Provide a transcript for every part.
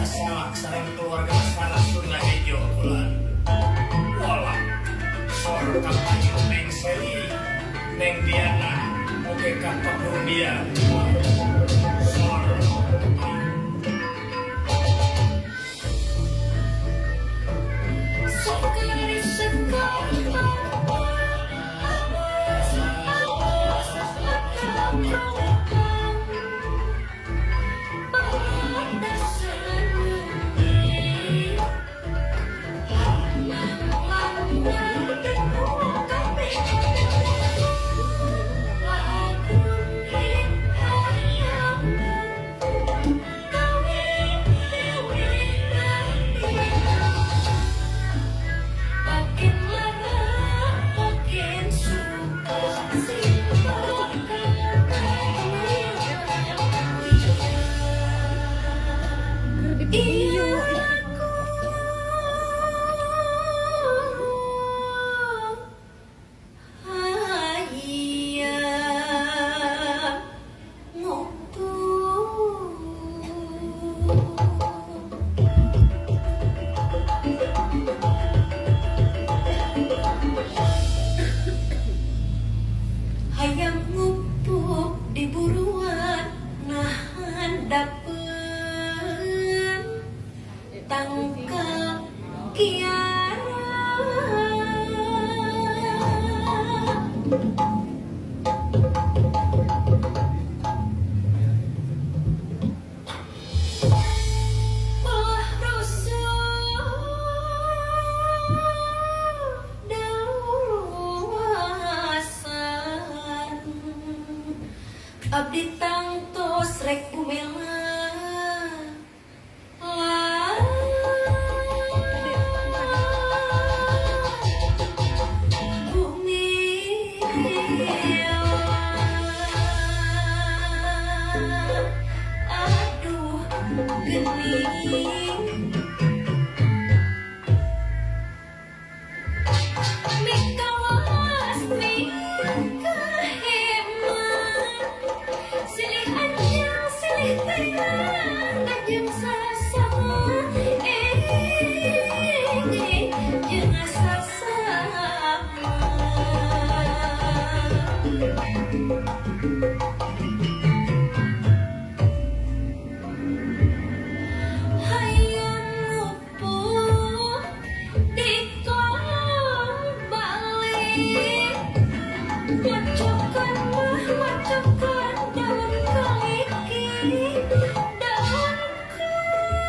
selak sareng keluarga salah Sunda Hejo bulan. Walah, sor kapanyu Neng Seli, Neng Diana, oke kakak dia. Sor. Hayam ngupuk di buruan nahan dapen tangkap kiara belah rusuh daluasan abdi tangtos rek umela aduh gening mikawas mikaheman silih anjang silih tayang anjang sasama jeung sasama hayam ngupuk di kolong balik macokan daun kaliki daun kaliki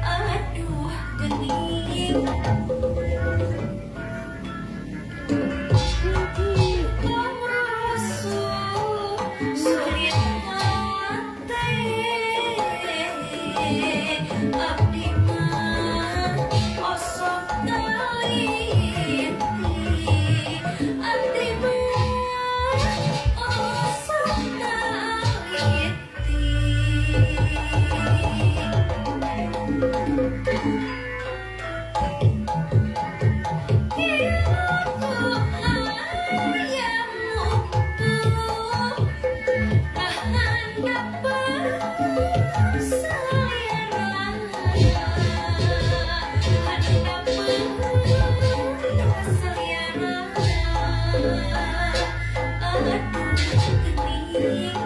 aduh gening sulit mate abdi mah osok taliti abdi mah osok taliti aduh gening